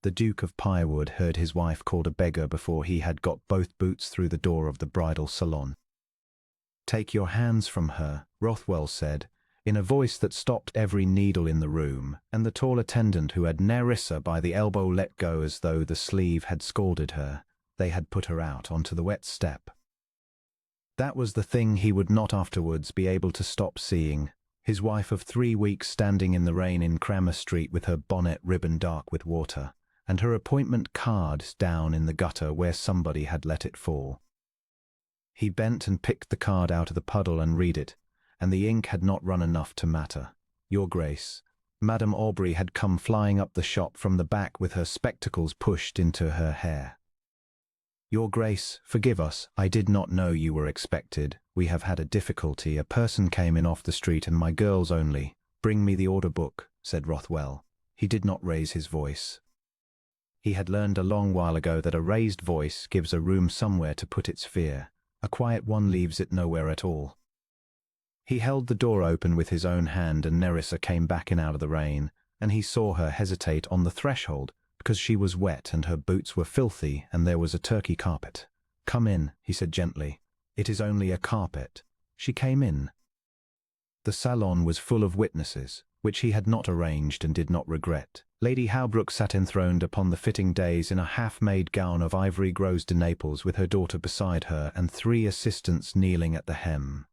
The Duke of Pyrewood heard his wife called a beggar before he had got both boots through the door of the bridal salon. "Take your hands from her," Rothwell said, in a voice that stopped every needle in the room, and the tall attendant who had Nerissa by the elbow let go as though the sleeve had scalded her. They had put her out onto the wet step. That was the thing he would not afterwards be able to stop seeing. His wife of 3 weeks standing in the rain in Cramer Street with her bonnet ribbon dark with water, and her appointment card down in the gutter where somebody had let it fall. He bent and picked the card out of the puddle and read it, and the ink had not run enough to matter. "Your Grace." Madame Aubrey had come flying up the shop from the back with her spectacles pushed into her hair. "Your Grace, forgive us. I did not know you were expected. We have had a difficulty. A person came in off the street and my girls only." "Bring me the order book," said Rothwell. He did not raise his voice. He had learned a long while ago that a raised voice gives a room somewhere to put its fear. A quiet one leaves it nowhere at all. He held the door open with his own hand and Nerissa came back in out of the rain, and he saw her hesitate on the threshold because she was wet and her boots were filthy and there was a Turkey carpet. "Come in," he said gently. "It is only a carpet." She came in. The salon was full of witnesses, which he had not arranged and did not regret. Lady Halbrook sat enthroned upon the fitting dais in a half-made gown of ivory gros de Naples with her daughter beside her and 3 assistants kneeling at the hem.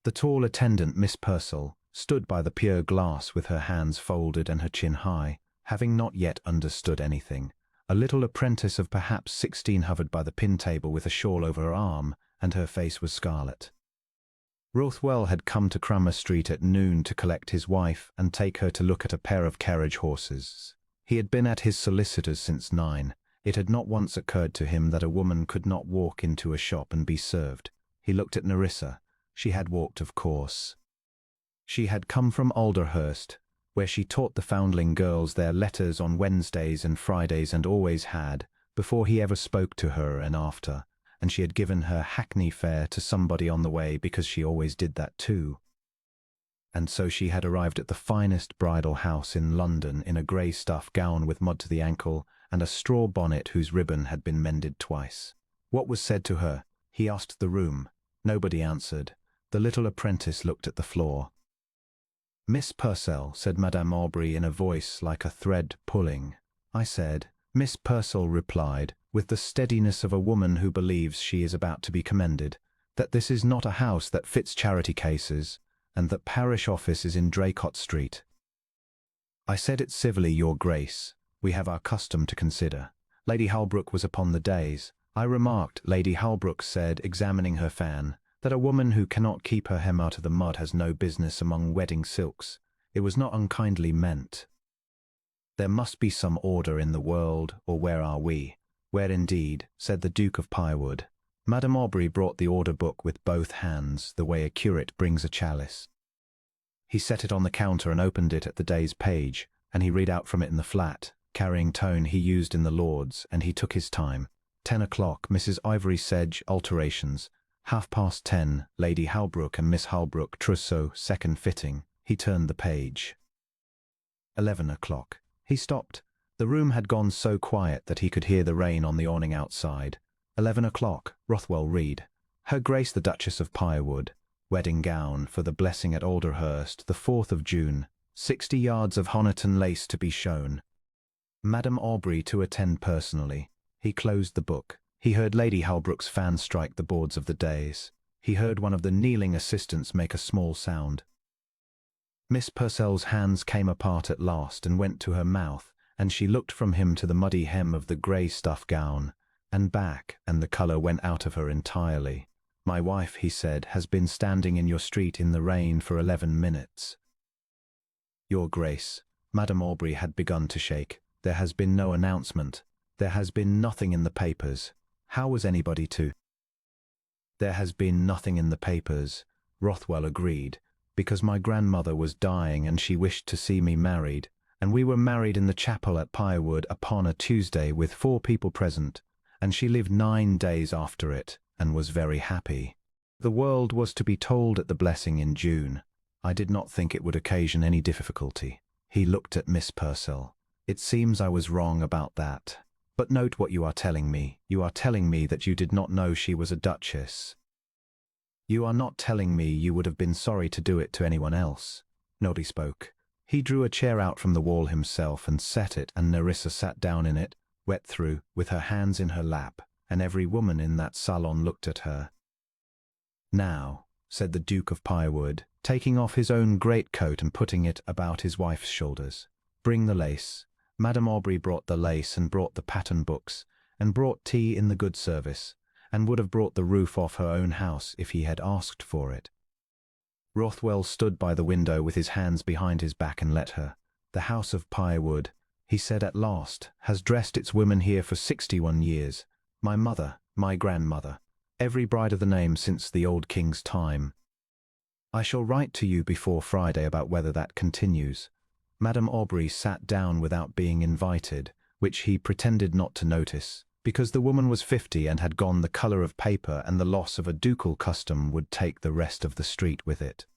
The tall attendant, Miss Purcell, stood by the pier glass with her hands folded and her chin high, having not yet understood anything. A little apprentice of perhaps 16 hovered by the pin table with a shawl over her arm, and her face was scarlet. Rothwell had come to Cramer Street at noon to collect his wife and take her to look at a pair of carriage horses. He had been at his solicitor's since 9. It had not once occurred to him that a woman could not walk into a shop and be served. He looked at Nerissa. She had walked, of course. She had come from Alderhurst, where she taught the foundling girls their letters on Wednesdays and Fridays and always had, before he ever spoke to her and after, and she had given her hackney fare to somebody on the way because she always did that too. And so she had arrived at the finest bridal house in London in a grey stuff gown with mud to the ankle and a straw bonnet whose ribbon had been mended twice. What was said to her? He asked the room. Nobody answered. The little apprentice looked at the floor. "Miss Purcell," said Madame Aubrey in a voice like a thread pulling. I said. Miss Purcell replied, with the steadiness of a woman who believes she is about to be commended, that this is not a house that fits charity cases, and that parish office is in Draycott Street. I said it civilly, Your Grace. We have our custom to consider. Lady Halbrook was upon the days. I remarked, Lady Halbrook said, examining her fan, that a woman who cannot keep her hem out of the mud has no business among wedding silks. It was not unkindly meant. There must be some order in the world, or where are we? Where indeed, said the Duke of Pyrewood. Madame Aubrey brought the order book with both hands, the way a curate brings a chalice. He set it on the counter and opened it at the day's page, and he read out from it in the flat, carrying tone he used in the Lords, and he took his time. 10 o'clock, Mrs. Ivory Sedge, alterations. 10:30, Lady Halbrook and Miss Halbrook, trousseau, second fitting. He turned the page. 11 o'clock. He stopped. The room had gone so quiet that he could hear the rain on the awning outside. 11 o'clock, Rothwell read. Her Grace the Duchess of Pyrewood, wedding gown for the blessing at Alderhurst, the 4th of June. 60 yards of Honiton lace to be shown. Madame Aubrey to attend personally. He closed the book. He heard Lady Halbrook's fan strike the boards of the dais. He heard one of the kneeling assistants make a small sound. Miss Purcell's hands came apart at last and went to her mouth, and she looked from him to the muddy hem of the grey stuff gown, and back, and the colour went out of her entirely. My wife, he said, has been standing in your street in the rain for 11 minutes. Your Grace, Madame Aubrey had begun to shake. There has been no announcement. There has been nothing in the papers. How was anybody to? There has been nothing in the papers, Rothwell agreed, because my grandmother was dying and she wished to see me married, and we were married in the chapel at Pyrewood upon a Tuesday with 4 people present, and she lived 9 days after it, and was very happy. The world was to be told at the blessing in June. I did not think it would occasion any difficulty. He looked at Miss Purcell. It seems I was wrong about that. But note what you are telling me. You are telling me that you did not know she was a duchess. You are not telling me you would have been sorry to do it to anyone else. Nobody spoke. He drew a chair out from the wall himself and set it, and Nerissa sat down in it, wet through, with her hands in her lap, and every woman in that salon looked at her. Now, said the Duke of Pyrewood, taking off his own greatcoat and putting it about his wife's shoulders, bring the lace. Madame Aubrey brought the lace and brought the pattern books, and brought tea in the good service, and would have brought the roof off her own house if he had asked for it. Rothwell stood by the window with his hands behind his back and let her. The house of Pyrewood, he said at last, has dressed its women here for 61 years. My mother, my grandmother, every bride of the name since the old king's time. I shall write to you before Friday about whether that continues. Madame Aubrey sat down without being invited, which he pretended not to notice, because the woman was 50 and had gone the colour of paper, and the loss of a ducal custom would take the rest of the street with it.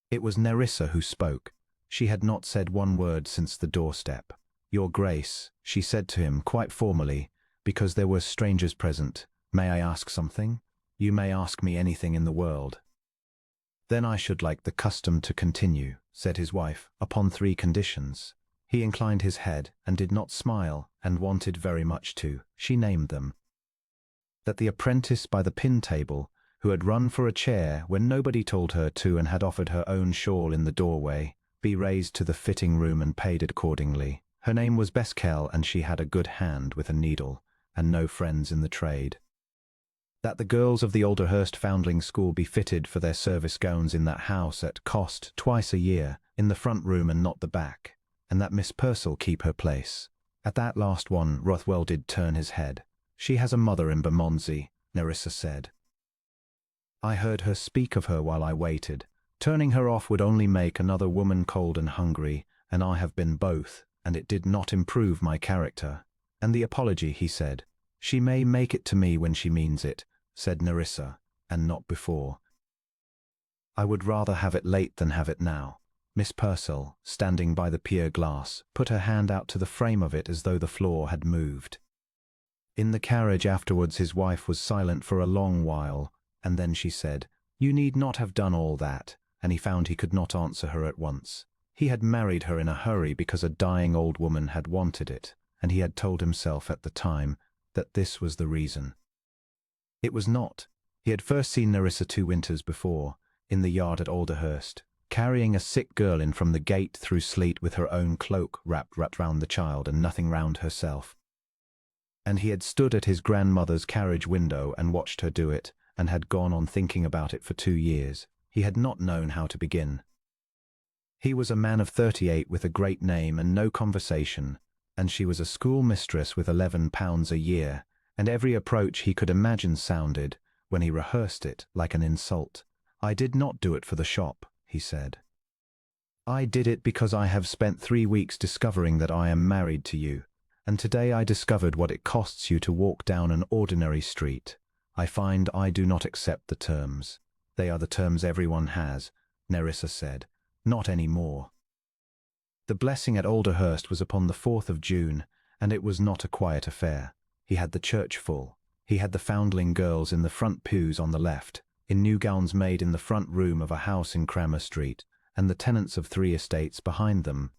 It was Nerissa who spoke. She had not said one word since the doorstep. Your Grace, she said to him quite formally, because there were strangers present, may I ask something? You may ask me anything in the world. Then I should like the custom to continue, said his wife, upon 3 conditions. He inclined his head, and did not smile, and wanted very much to. She named them. That the apprentice by the pin-table, who had run for a chair when nobody told her to and had offered her own shawl in the doorway, be raised to the fitting room and paid it accordingly. Her name was Beskel, and she had a good hand with a needle, and no friends in the trade. That the girls of the Alderhurst Foundling School be fitted for their service gowns in that house at cost twice a year, in the front room and not the back, and that Miss Purcell keep her place. At that last one, Rothwell did turn his head. She has a mother in Bermondsey, Nerissa said. I heard her speak of her while I waited. Turning her off would only make another woman cold and hungry, and I have been both, and it did not improve my character. And the apology, he said. She may make it to me when she means it, said Nerissa, and not before. I would rather have it late than have it now. Miss Purcell, standing by the pier glass, put her hand out to the frame of it as though the floor had moved. In the carriage afterwards his wife was silent for a long while, and then she said, You need not have done all that, and he found he could not answer her at once. He had married her in a hurry because a dying old woman had wanted it, and he had told himself at the time that this was the reason. It was not. He had first seen Nerissa 2 winters before, in the yard at Alderhurst, carrying a sick girl in from the gate through sleet with her own cloak wrapped round the child and nothing round herself. And he had stood at his grandmother's carriage window and watched her do it, and had gone on thinking about it for 2 years. He had not known how to begin. He was a man of 38 with a great name and no conversation, and she was a schoolmistress with £11 a year, and every approach he could imagine sounded, when he rehearsed it, like an insult. I did not do it for the shop, he said. I did it because I have spent 3 weeks discovering that I am married to you, and today I discovered what it costs you to walk down an ordinary street. I find I do not accept the terms. They are the terms everyone has, Nerissa said, not any more. The blessing at Alderhurst was upon the 4th of June, and it was not a quiet affair. He had the church full. He had the foundling girls in the front pews on the left, in new gowns made in the front room of a house in Cranmer Street, and the tenants of 3 estates behind them,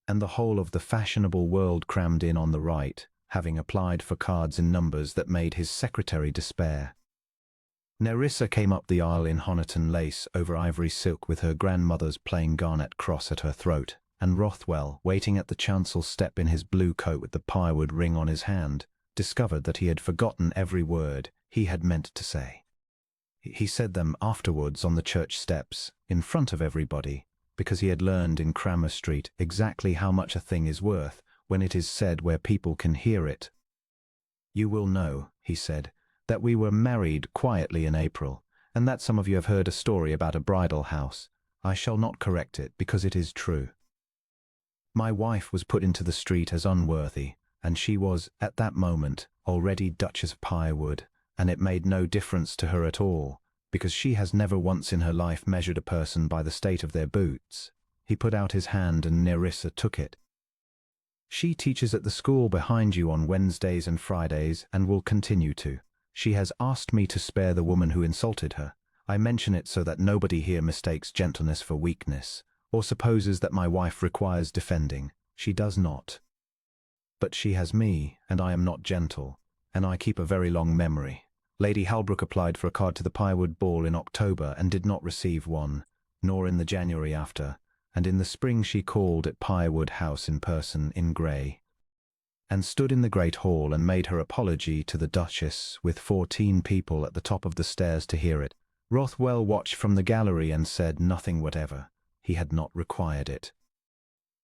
and the whole of the fashionable world crammed in on the right, having applied for cards in numbers that made his secretary despair. Nerissa came up the aisle in Honiton lace over ivory silk with her grandmother's plain garnet cross at her throat, and Rothwell, waiting at the chancel step in his blue coat with the Pyrewood ring on his hand, discovered that he had forgotten every word he had meant to say. He said them afterwards on the church steps, in front of everybody, because he had learned in Cranmer Street exactly how much a thing is worth when it is said where people can hear it. You will know, he said, that we were married quietly in April, and that some of you have heard a story about a bridal house. I shall not correct it, because it is true. My wife was put into the street as unworthy, and she was, at that moment, already Duchess of Pyrewood, and it made no difference to her at all, because she has never once in her life measured a person by the state of their boots. He put out his hand and Nerissa took it. She teaches at the school behind you on Wednesdays and Fridays and will continue to. She has asked me to spare the woman who insulted her. I mention it so that nobody here mistakes gentleness for weakness, or supposes that my wife requires defending. She does not. But she has me, and I am not gentle, and I keep a very long memory. Lady Halbrook applied for a card to the Pyrewood ball in October and did not receive one, nor in the January after, and in the spring she called at Pyrewood House in person in grey, and stood in the great hall and made her apology to the Duchess with 14 people at the top of the stairs to hear it. Rothwell watched from the gallery and said nothing whatever. He had not required it.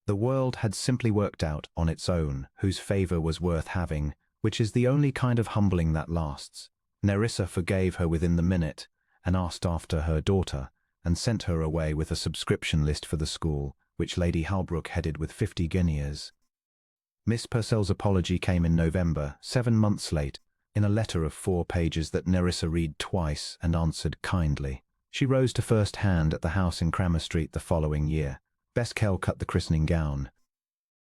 The world had simply worked out on its own whose favour was worth having, which is the only kind of humbling that lasts. Nerissa forgave her within the minute, and asked after her daughter, and sent her away with a subscription list for the school, which Lady Halbrook headed with 50 guineas. Miss Purcell's apology came in November, 7 months late, in a letter of 4 pages that Nerissa read twice and answered kindly. She rose to first hand at the house in Cramer Street the following year. Beskell cut the christening gown.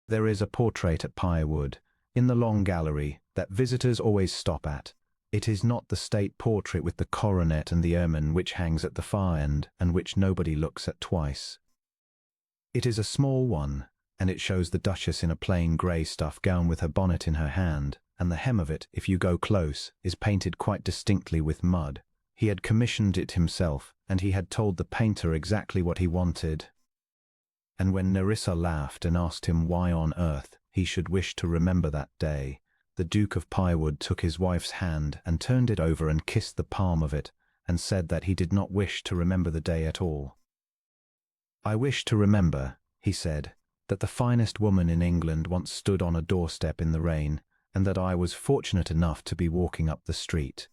There is a portrait at Pyrewood, in the long gallery, that visitors always stop at. It is not the state portrait with the coronet and the ermine which hangs at the far end, and which nobody looks at twice. It is a small one, and it shows the Duchess in a plain grey stuff gown with her bonnet in her hand, and the hem of it, if you go close, is painted quite distinctly with mud. He had commissioned it himself, and he had told the painter exactly what he wanted. And when Nerissa laughed and asked him why on earth he should wish to remember that day, the Duke of Pyrewood took his wife's hand and turned it over and kissed the palm of it, and said that he did not wish to remember the day at all. "I wish to remember," he said, "that the finest woman in England once stood on a doorstep in the rain, and that I was fortunate enough to be walking up the street."